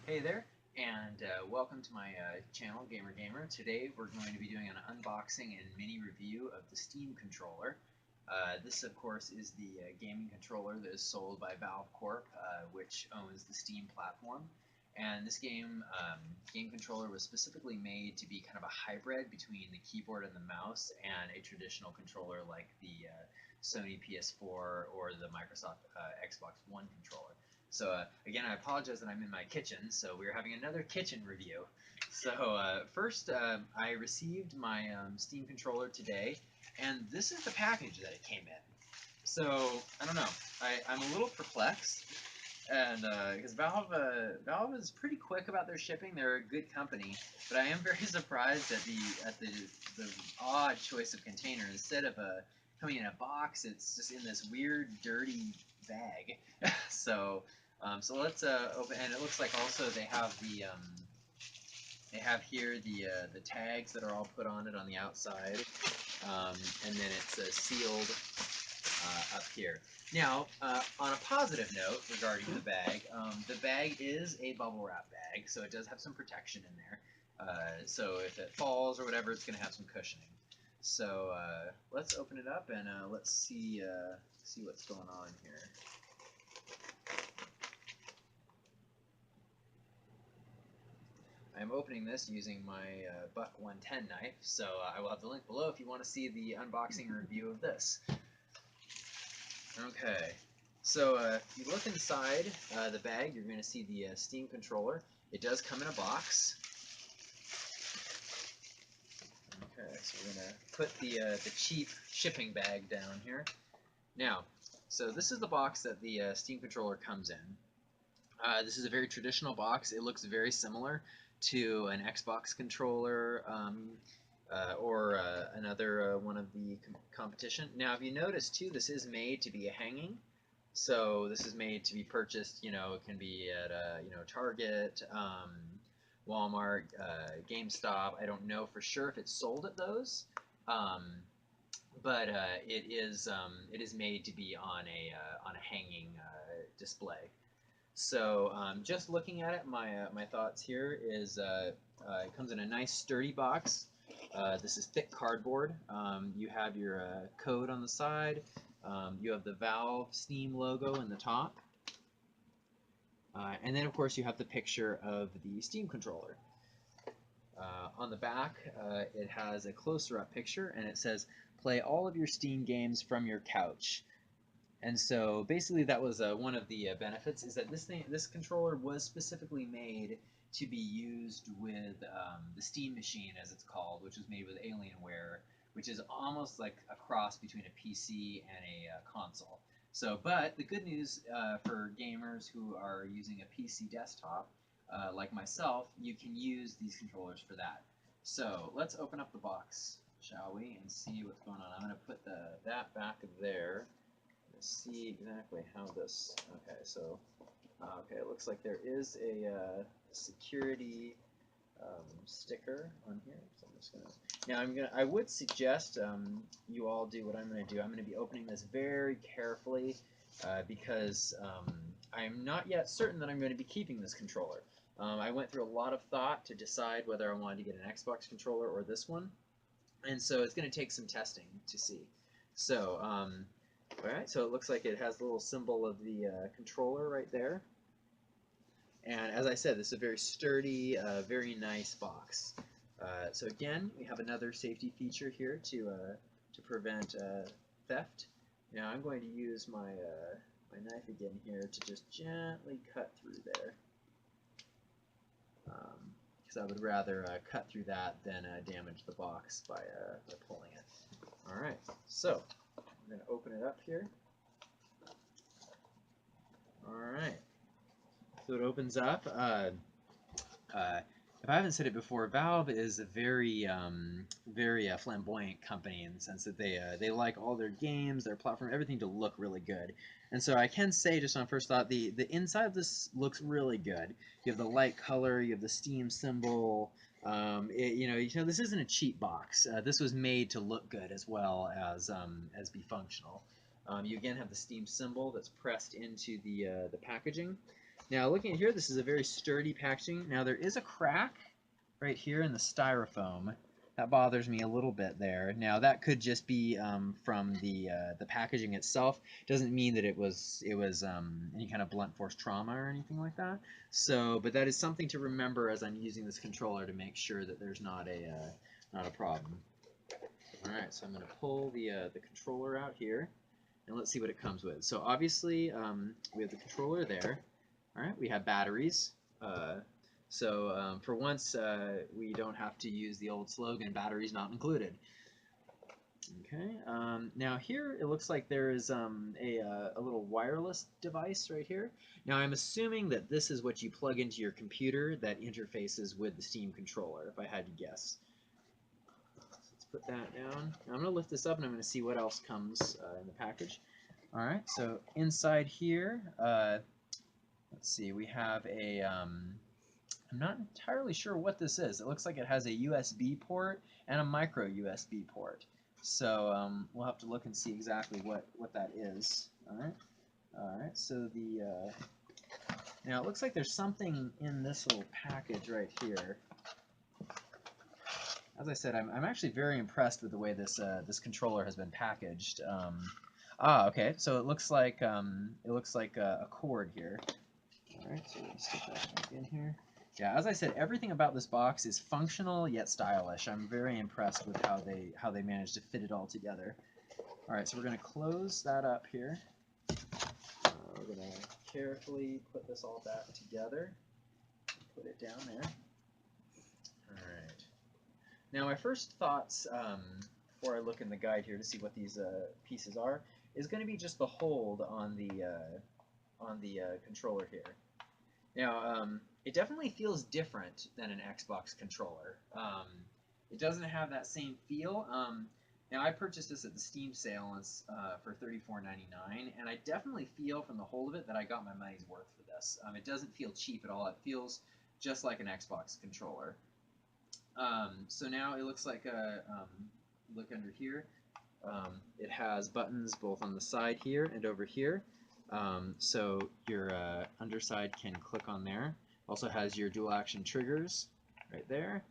Hey there, and welcome to my channel, Gamer. Today we're going to be doing an unboxing and mini review of the Steam controller. This, of course, is the gaming controller that is sold by Valve Corp, which owns the Steam platform. And this game controller was specifically made to be kind of a hybrid between the keyboard and the mouse and a traditional controller like the Sony PS4 or the Microsoft Xbox One controller. So again, I apologize that I'm in my kitchen. So we're having another kitchen review. So first, I received my Steam controller today, and this is the package that it came in. So I don't know. I'm a little perplexed, and because Valve is pretty quick about their shipping. They're a good company, but I am very surprised at the odd choice of container. Instead of coming in a box, it's just in this weird, dirty bag. So let's open, and it looks like also they have here the tags that are all put on it on the outside, and then it's sealed up here. Now, on a positive note regarding the bag is a bubble wrap bag, so it does have some protection in there. So if it falls or whatever, it's going to have some cushioning. So let's open it up and let's see what's going on here. I'm opening this using my Buck 110 knife, so I will have the link below if you want to see the unboxing review of this. Okay, so if you look inside the bag, you're going to see the Steam controller. It does come in a box. Okay, so we're going to put the cheap shipping bag down here. Now, so this is the box that the Steam controller comes in. This is a very traditional box. It looks very similar to an Xbox controller or another one of the competition. Now, if you notice too, this is made to be a hanging. So this is made to be purchased. You know, it can be at Target, Walmart, GameStop. I don't know for sure if it's sold at those, um, but it is made to be on a hanging display. So just looking at it, my thoughts here is it comes in a nice sturdy box. This is thick cardboard. You have your code on the side. You have the Valve Steam logo in the top. And then of course you have the picture of the Steam controller. On the back, it has a closer up picture and it says, "Play all of your Steam games from your couch." And so basically that was one of the benefits, is that this controller was specifically made to be used with the Steam machine, as it's called, which was made with Alienware, which is almost like a cross between a PC and a console. So, but the good news for gamers who are using a PC desktop, like myself, you can use these controllers for that. So let's open up the box, shall we, and see what's going on. I'm going to put that back there. See exactly how this. Okay, so okay, it looks like there is a security sticker on here. So I'm just gonna. Now I would suggest you all do what I'm gonna do. I'm gonna be opening this very carefully because I'm not yet certain that I'm going to be keeping this controller. I went through a lot of thought to decide whether I wanted to get an Xbox controller or this one, and so it's going to take some testing to see. So. Alright, so it looks like it has the little symbol of the controller right there. And as I said, this is a very sturdy, very nice box. So again, we have another safety feature here to prevent theft. Now I'm going to use my knife again here to just gently cut through there. Because I would rather cut through that than damage the box by pulling it. Alright, so I'm going to open it up here. Alright. So it opens up. If I haven't said it before, Valve is a very, very flamboyant company in the sense that they like all their games, their platform, everything to look really good. And so I can say, just on first thought, the inside of this looks really good. You have the light color, you have the Steam symbol. This isn't a cheap box. This was made to look good as well as be functional. You again have the Steam symbol that's pressed into the packaging. Now looking at here, this is a very sturdy packaging. Now there is a crack right here in the styrofoam. That bothers me a little bit there. Now that could just be from the packaging itself. Doesn't mean that it was any kind of blunt force trauma or anything like that. So, but that is something to remember as I'm using this controller to make sure that there's not a problem. All right, so I'm going to pull the controller out here, and let's see what it comes with. So obviously we have the controller there. All right, we have batteries. For once, we don't have to use the old slogan, batteries not included. Okay, now here it looks like there is a little wireless device right here. Now I'm assuming that this is what you plug into your computer that interfaces with the Steam controller, if I had to guess. Let's put that down. Now I'm going to lift this up and I'm going to see what else comes in the package. All right, so inside here, let's see, we have I'm not entirely sure what this is. It looks like it has a USB port and a micro USB port. So we'll have to look and see exactly what that is. All right. So now it looks like there's something in this little package right here. As I said, I'm actually very impressed with the way this controller has been packaged. Okay. So it looks like a cord here. All right. So we'll stick that back in here. Yeah, as I said, everything about this box is functional yet stylish. I'm very impressed with how they managed to fit it all together. All right, so we're going to close that up here. We're going to carefully put this all back together. Put it down there. All right. Now, my first thoughts before I look in the guide here to see what these pieces are is going to be just the hold on the controller here. Now, it definitely feels different than an Xbox controller. It doesn't have that same feel. Now, I purchased this at the Steam sale for $34.99, and I definitely feel from the hold of it that I got my money's worth for this. It doesn't feel cheap at all. It feels just like an Xbox controller. So now it looks like look under here. It has buttons both on the side here and over here. So your underside can click on there. Also has your dual action triggers right there.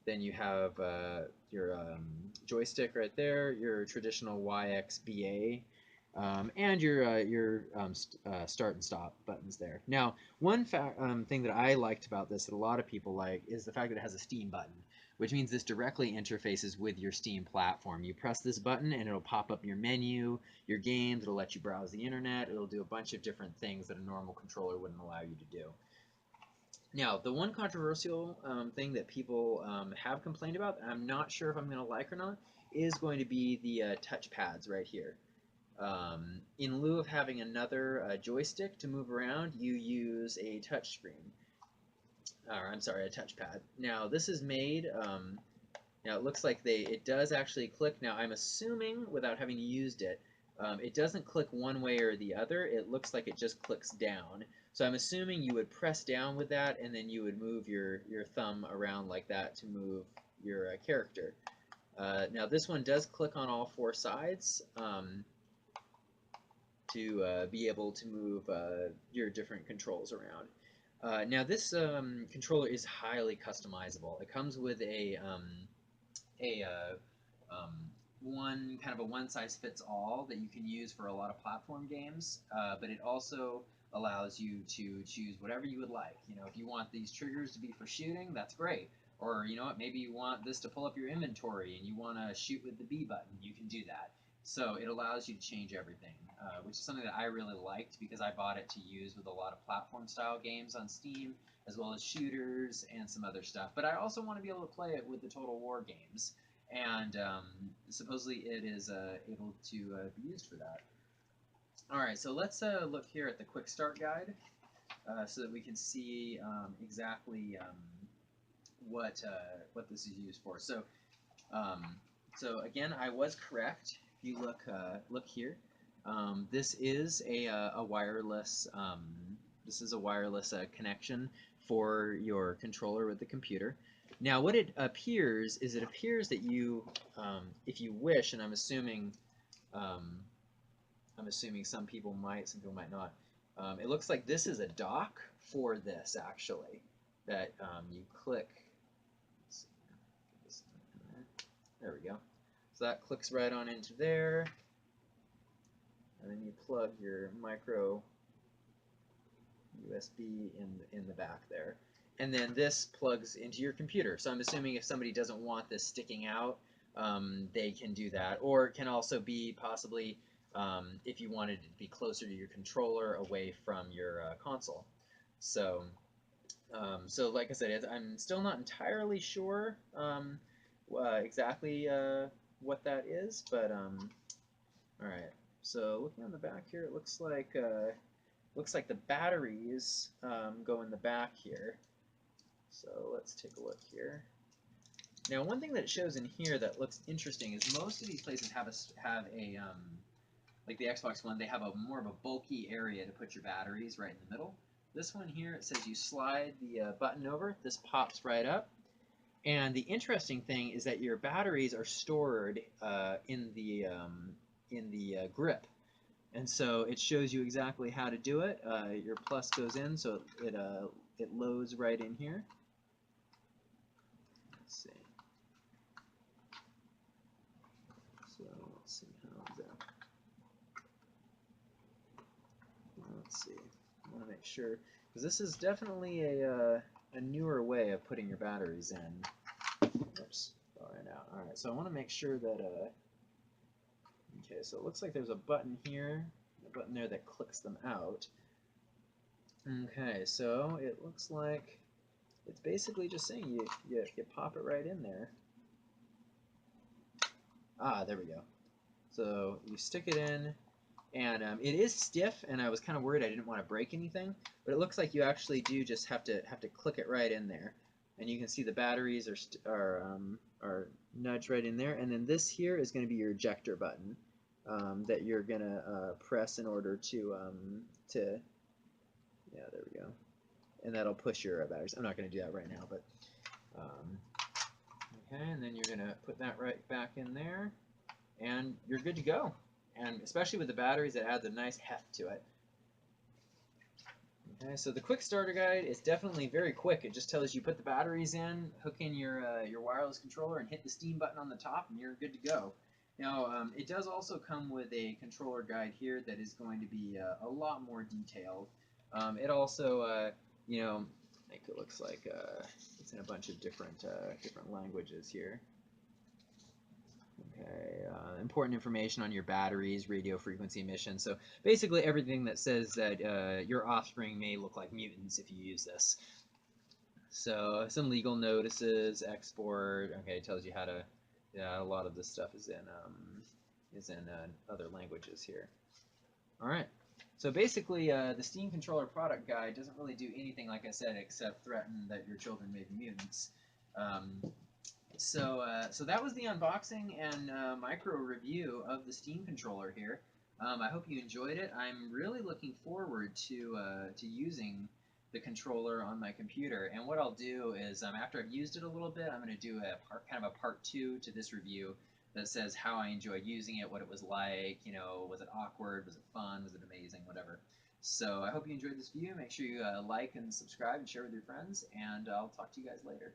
Then you have your joystick right there, your traditional YXBA, and your start and stop buttons there. Now, one thing that I liked about this that a lot of people like is the fact that it has a Steam button, which means this directly interfaces with your Steam platform. You press this button and it'll pop up your menu, your games, it'll let you browse the internet, it'll do a bunch of different things that a normal controller wouldn't allow you to do. Now, the one controversial thing that people have complained about, and I'm not sure if I'm going to like or not, is going to be the touch pads right here. In lieu of having another joystick to move around, you use a touch screen. Or, I'm sorry, a touchpad. Now, this is made, now it looks like it does actually click. Now, I'm assuming, without having used it, it doesn't click one way or the other. It looks like it just clicks down. So I'm assuming you would press down with that, and then you would move your thumb around like that to move your character. Now this one does click on all four sides to be able to move your different controls around. Now this controller is highly customizable. It comes with a one kind of a one-size-fits-all that you can use for a lot of platform games, but it also allows you to choose whatever you would like. You know, if you want these triggers to be for shooting, that's great. Or you know what, maybe you want this to pull up your inventory and you want to shoot with the B button, you can do that. So it allows you to change everything, which is something that I really liked because I bought it to use with a lot of platform-style games on Steam, as well as shooters and some other stuff. But I also want to be able to play it with the Total War games, and supposedly it is able to be used for that. All right, so let's look here at the quick start guide so that we can see exactly what this is used for. So, so again, I was correct. If you look here, this is a wireless connection for your controller with the computer. Now, what it appears is that you, if you wish, and I'm assuming some people might not. It looks like this is a dock for this actually, that you click. There we go. So that clicks right on into there, and then you plug your micro USB in the back there. And then this plugs into your computer. So I'm assuming if somebody doesn't want this sticking out, they can do that. Or it can also be possibly if you wanted it to be closer to your controller, away from your console. So, so like I said, I'm still not entirely sure exactly what that is, but all right. So looking on the back here, it looks like the batteries go in the back here. So let's take a look here. Now, one thing that it shows in here that looks interesting is most of these places have a like the Xbox One, they have a more of a bulky area to put your batteries right in the middle. This one here, it says you slide the button over, this pops right up. And the interesting thing is that your batteries are stored in the grip. And so it shows you exactly how to do it. Your plus goes in, so it loads right in here. Let's see. So let's see how that. Let's see. I want to make sure, because this is definitely a newer way of putting your batteries in. Oops, fell right out. All right, so I want to make sure that. Okay, so it looks like there's a button here, a button there that clicks them out. Okay, so it looks like it's basically just saying you pop it right in there. Ah, there we go. So you stick it in, and it is stiff, and I was kind of worried I didn't want to break anything, but it looks like you actually do just have to click it right in there, and you can see the batteries are nudged right in there, and then this here is going to be your ejector button that you're gonna press in order to yeah, there we go, and that'll push your batteries. I'm not going to do that right now, but okay, and then you're going to put that right back in there, and you're good to go. And especially with the batteries, it adds a nice heft to it. Okay, so the quick starter guide is definitely very quick. It just tells you put the batteries in, hook in your wireless controller, and hit the Steam button on the top, and you're good to go. Now, it does also come with a controller guide here that is going to be a lot more detailed. It also, you know, I think it looks like it's in a bunch of different languages here. Okay, important information on your batteries, radio frequency emissions. So basically everything that says that your offspring may look like mutants if you use this. So some legal notices, export. Okay, it tells you how to. Yeah, a lot of this stuff is in other languages here. All right. So basically, the Steam controller product guide doesn't really do anything, like I said, except threaten that your children may be mutants. So that was the unboxing and micro review of the Steam controller here. I hope you enjoyed it. I'm really looking forward to using the controller on my computer. And what I'll do is after I've used it a little bit, I'm going to do kind of a part 2 to this review that says how I enjoyed using it, what it was like, was it awkward, was it fun, was it amazing, whatever. So I hope you enjoyed this video. Make sure you like and subscribe and share with your friends, and I'll talk to you guys later.